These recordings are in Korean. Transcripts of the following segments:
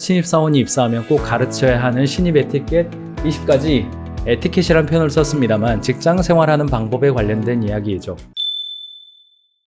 신입사원이 입사하면 꼭 가르쳐야 하는 신입 에티켓 20가지 에티켓이란 표현을 썼습니다만 직장 생활하는 방법에 관련된 이야기이죠.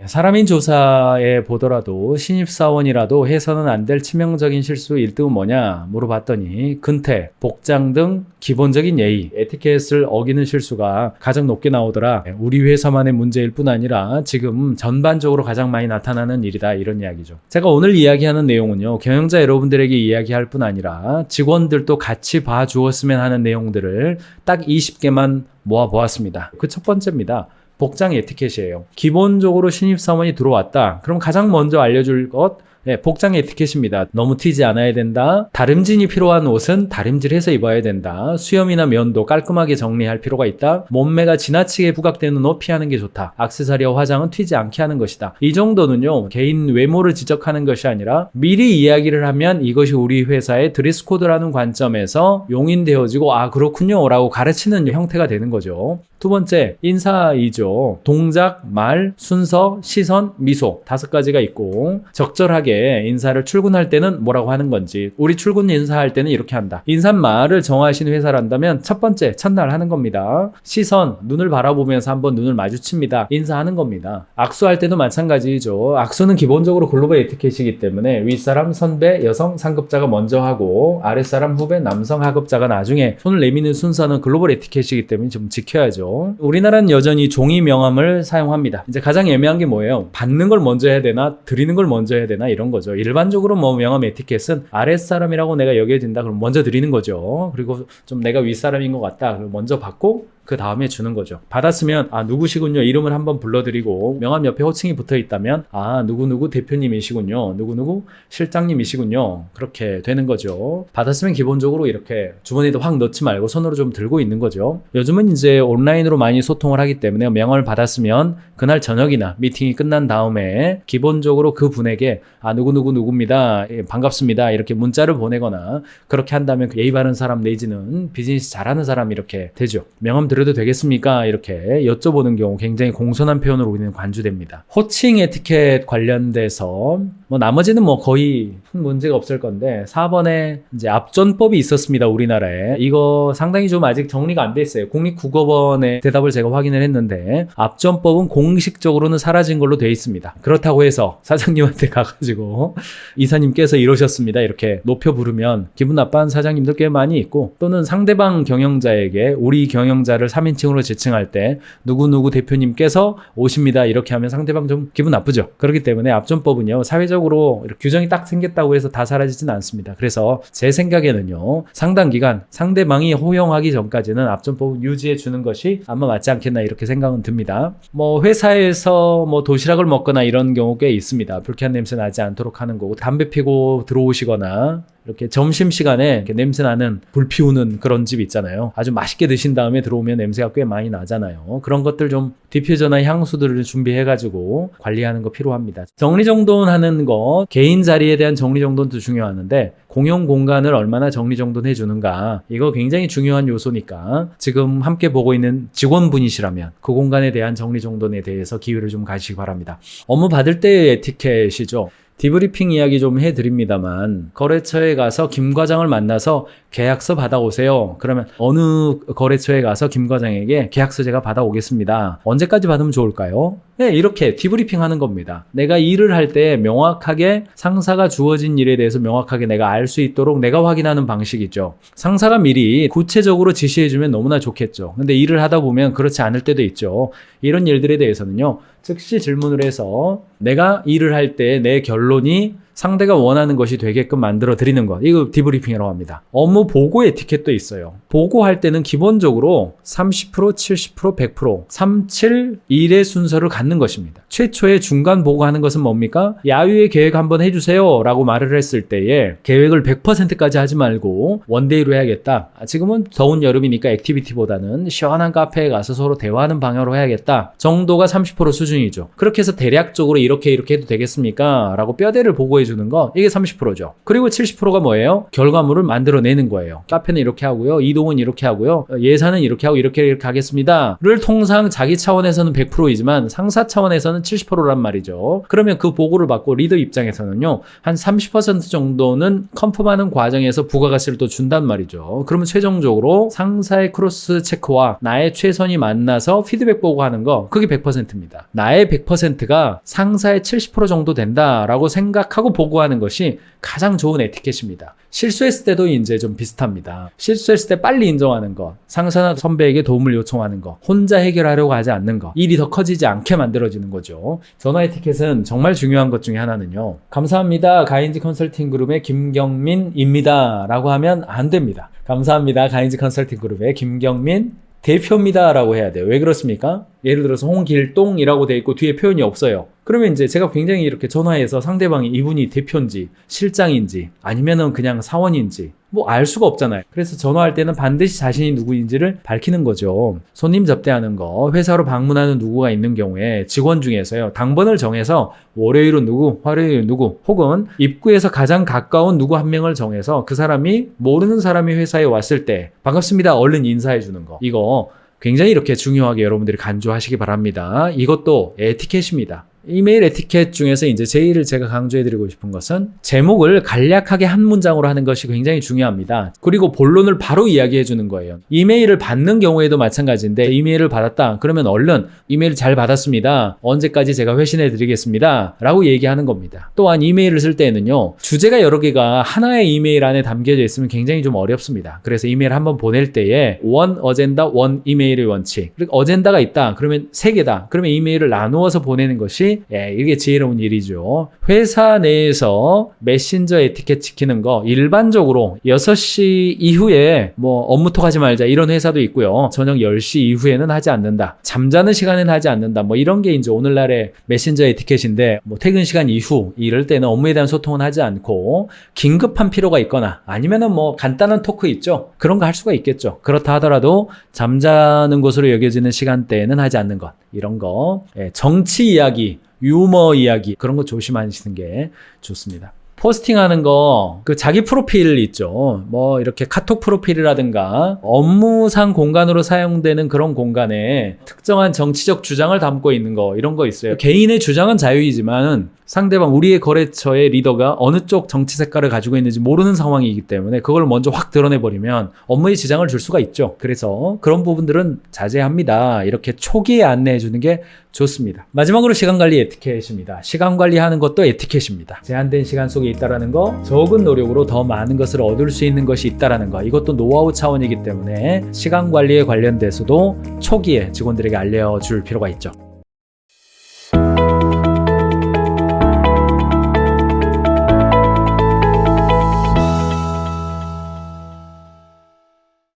사람인 조사에 보더라도 신입사원이라도 해서는 안 될 치명적인 실수 1등은 뭐냐 물어봤더니 근태, 복장 등 기본적인 예의, 에티켓을 어기는 실수가 가장 높게 나오더라. 우리 회사만의 문제일 뿐 아니라 지금 전반적으로 가장 많이 나타나는 일이다, 이런 이야기죠. 제가 오늘 이야기하는 내용은요, 경영자 여러분들에게 이야기할 뿐 아니라 직원들도 같이 봐주었으면 하는 내용들을 딱 20개만 모아보았습니다. 그 첫 번째입니다. 복장 에티켓이에요. 기본적으로 신입사원이 들어왔다. 그럼 가장 먼저 알려줄 것, 복장 에티켓입니다. 너무 튀지 않아야 된다. 다림질이 필요한 옷은 다림질해서 입어야 된다. 수염이나 면도 깔끔하게 정리할 필요가 있다. 몸매가 지나치게 부각되는 옷 피하는 게 좋다. 액세서리와 화장은 튀지 않게 하는 것이다. 이 정도는요, 개인 외모를 지적하는 것이 아니라 미리 이야기를 하면 이것이 우리 회사의 드레스 코드라는 관점에서 용인되어지고 아 그렇군요 라고 가르치는 형태가 되는 거죠. 두 번째, 인사이죠. 동작, 말, 순서, 시선, 미소 5가지가 있고 적절하게 인사를 출근할 때는 뭐라고 하는 건지, 우리 출근 인사할 때는 이렇게 한다. 인사말을 정하신 회사란다면 첫 번째, 첫날 하는 겁니다. 시선, 눈을 바라보면서 한번 눈을 마주칩니다. 인사하는 겁니다. 악수할 때도 마찬가지죠. 악수는 기본적으로 글로벌 에티켓이기 때문에 윗사람, 선배, 여성, 상급자가 먼저 하고 아랫사람, 후배, 남성, 하급자가 나중에 손을 내미는 순서는 글로벌 에티켓이기 때문에 좀 지켜야죠. 우리나라는 여전히 종이 명함을 사용합니다. 이제 가장 애매한 게 뭐예요? 받는 걸 먼저 해야 되나 드리는 걸 먼저 해야 되나 이런 거죠. 일반적으로 뭐 명함 에티켓은 아랫사람이라고 내가 여겨진다 그럼 먼저 드리는 거죠. 그리고 좀 내가 윗사람인 것 같다 그럼 먼저 받고 그 다음에 주는 거죠. 받았으면 아 누구시군요 이름을 한번 불러드리고 명함 옆에 호칭이 붙어 있다면 아 누구누구 대표님이시군요, 누구누구 실장님이시군요, 그렇게 되는 거죠. 받았으면 기본적으로 이렇게 주머니에도 확 넣지 말고 손으로 좀 들고 있는 거죠. 요즘은 이제 온라인으로 많이 소통을 하기 때문에 명함을 받았으면 그날 저녁이나 미팅이 끝난 다음에 기본적으로 그 분에게 아 누구입니다, 예, 반갑습니다 이렇게 문자를 보내거나 그렇게 한다면 예의 바른 사람 내지는 비즈니스 잘하는 사람 이렇게 되죠. 명함 드려도 되겠습니까? 이렇게 여쭤보는 경우 굉장히 공손한 표현으로 우리는 관주됩니다. 호칭 에티켓 관련돼서 뭐 나머지는 뭐 거의 큰 문제가 없을 건데 4번에 이제 압존법이 있었습니다. 우리나라에. 이거 상당히 좀 아직 정리가 안 돼 있어요. 국립국어원의 대답을 제가 확인을 했는데 압존법은 공식적으로는 사라진 걸로 돼 있습니다. 그렇다고 해서 사장님한테 가가지고 이사님께서 이러셨습니다 이렇게 높여 부르면 기분 나빠하는 사장님들 꽤 많이 있고, 또는 상대방 경영자에게 우리 경영자를 3인칭으로 지칭할 때 누구누구 대표님께서 오십니다 이렇게 하면 상대방 좀 기분 나쁘죠. 그렇기 때문에 압존법은요 사회적으로 이렇게 규정이 딱 생겼다고 해서 다 사라지지는 않습니다. 그래서 제 생각에는요 상당 기간 상대방이 호용하기 전까지는 압존법을 유지해 주는 것이 아마 맞지 않겠나 이렇게 생각은 듭니다. 뭐 회사에서 뭐 도시락을 먹거나 이런 경우 꽤 있습니다. 불쾌한 냄새 나지 않도록 하는 거고, 담배 피고 들어오시거나 이렇게 점심시간에 이렇게 냄새나는 불 피우는 그런 집 있잖아요. 아주 맛있게 드신 다음에 들어오면 냄새가 꽤 많이 나잖아요. 그런 것들 좀 디퓨저나 향수들을 준비해가지고 관리하는 거 필요합니다. 정리정돈하는 거, 개인 자리에 대한 정리정돈도 중요하는데 공용 공간을 얼마나 정리정돈 해주는가, 이거 굉장히 중요한 요소니까 지금 함께 보고 있는 직원분이시라면 그 공간에 대한 정리정돈에 대해서 기회를 좀 가지시기 바랍니다. 업무 받을 때의 에티켓이죠. 디브리핑 이야기 좀 해드립니다만, 거래처에 가서 김 과장을 만나서 계약서 받아오세요. 그러면 어느 거래처에 가서 김 과장에게 계약서 제가 받아오겠습니다. 언제까지 받으면 좋을까요? 네, 이렇게 디브리핑 하는 겁니다. 내가 일을 할 때 명확하게 상사가 주어진 일에 대해서 명확하게 내가 알 수 있도록 내가 확인하는 방식이죠. 상사가 미리 구체적으로 지시해주면 너무나 좋겠죠. 근데 일을 하다 보면 그렇지 않을 때도 있죠. 이런 일들에 대해서는요 즉시 질문을 해서 내가 일을 할 때 내 결론이 상대가 원하는 것이 되게끔 만들어 드리는 것, 이거 디브리핑이라고 합니다. 업무 보고 에티켓도 있어요. 보고할 때는 기본적으로 30%, 70%, 100%, 3, 7, 1의 순서를 갖는 것입니다. 최초에 중간 보고하는 것은 뭡니까? 야유의 계획 한번 해주세요 라고 말을 했을 때에 계획을 100%까지 하지 말고 원데이로 해야겠다. 지금은 더운 여름이니까 액티비티보다는 시원한 카페에 가서 서로 대화하는 방향으로 해야겠다 정도가 30% 수준이죠. 그렇게 해서 대략적으로 이렇게 해도 되겠습니까? 라고 뼈대를 보고해 보여주는 거, 이게 30%죠. 그리고 70%가 뭐예요? 결과물을 만들어내는 거예요. 카페는 이렇게 하고요, 이동은 이렇게 하고요, 예산은 이렇게 하고 이렇게 하겠습니다 를 통상 자기 차원에서는 100%이지만 상사 차원에서는 70%란 말이죠. 그러면 그 보고를 받고 리더 입장에서는요, 한 30% 정도는 컨펌하는 과정에서 부가가치를 또 준단 말이죠. 그러면 최종적으로 상사의 크로스 체크와 나의 최선이 만나서 피드백 보고하는 거, 그게 100%입니다. 나의 100%가 상사의 70% 정도 된다라고 생각하고 보고하는 것이 가장 좋은 에티켓입니다. 실수했을 때도 이제 좀 비슷합니다. 실수했을 때 빨리 인정하는 거, 상사나 선배에게 도움을 요청하는 거, 혼자 해결하려고 하지 않는 거, 일이 더 커지지 않게 만들어지는 거죠. 전화 에티켓은 정말 중요한 것 중에 하나는요, 감사합니다, 가인지 컨설팅 그룹의 김경민입니다 라고 하면 안 됩니다. 감사합니다, 가인지 컨설팅 그룹의 김경민 대표입니다 라고 해야 돼요. 왜 그렇습니까? 예를 들어서 홍길동이라고 돼 있고 뒤에 표현이 없어요. 그러면 이제 제가 굉장히 이렇게 전화해서 상대방이 이분이 대표인지 실장인지 아니면은 그냥 사원인지 뭐 알 수가 없잖아요. 그래서 전화할 때는 반드시 자신이 누구인지를 밝히는 거죠. 손님 접대하는 거, 회사로 방문하는 누구가 있는 경우에 직원 중에서요, 당번을 정해서 월요일은 누구, 화요일은 누구, 혹은 입구에서 가장 가까운 누구 한 명을 정해서 그 사람이 모르는 사람이 회사에 왔을 때 반갑습니다 얼른 인사해 주는 거, 이거 굉장히 이렇게 중요하게 여러분들이 간주하시기 바랍니다. 이것도 에티켓입니다. 이메일 에티켓 중에서 이제 제일 제가 강조해드리고 싶은 것은 제목을 간략하게 한 문장으로 하는 것이 굉장히 중요합니다. 그리고 본론을 바로 이야기해주는 거예요. 이메일을 받는 경우에도 마찬가지인데, 이메일을 받았다 그러면 얼른 이메일 잘 받았습니다, 언제까지 제가 회신해드리겠습니다 라고 얘기하는 겁니다. 또한 이메일을 쓸 때에는요, 주제가 여러 개가 하나의 이메일 안에 담겨져 있으면 굉장히 좀 어렵습니다. 그래서 이메일 한번 보낼 때에 원 어젠다, 원 이메일의 원칙, 그리고 어젠다가 있다 그러면 3개다 그러면 이메일을 나누어서 보내는 것이 이게 지혜로운 일이죠. 회사 내에서 메신저 에티켓 지키는 거, 일반적으로 6시 이후에 뭐 업무톡 하지 말자 이런 회사도 있고요, 저녁 10시 이후에는 하지 않는다, 잠자는 시간에는 하지 않는다, 뭐 이런 게 이제 오늘날의 메신저 에티켓인데, 뭐 퇴근 시간 이후 이럴 때는 업무에 대한 소통은 하지 않고 긴급한 필요가 있거나 아니면은 뭐 간단한 토크 있죠, 그런 거 할 수가 있겠죠. 그렇다 하더라도 잠자는 것으로 여겨지는 시간대에는 하지 않는 것, 이런 거, 정치 이야기, 유머 이야기, 그런 거 조심하시는 게 좋습니다. 포스팅하는 거, 그 자기 프로필 있죠. 뭐 이렇게 카톡 프로필이라든가 업무상 공간으로 사용되는 그런 공간에 특정한 정치적 주장을 담고 있는 거, 이런 거 있어요. 개인의 주장은 자유이지만 상대방, 우리의 거래처의 리더가 어느 쪽 정치 색깔을 가지고 있는지 모르는 상황이기 때문에 그걸 먼저 확 드러내버리면 업무에 지장을 줄 수가 있죠. 그래서 그런 부분들은 자제합니다. 이렇게 초기에 안내해 주는 게 좋습니다. 마지막으로 시간관리 에티켓입니다. 시간관리하는 것도 에티켓입니다. 제한된 시간 속에 있다라는 거, 적은 노력으로 더 많은 것을 얻을 수 있는 것이 있다라는 거, 이것도 노하우 차원이기 때문에 시간관리에 관련돼서도 초기에 직원들에게 알려줄 필요가 있죠.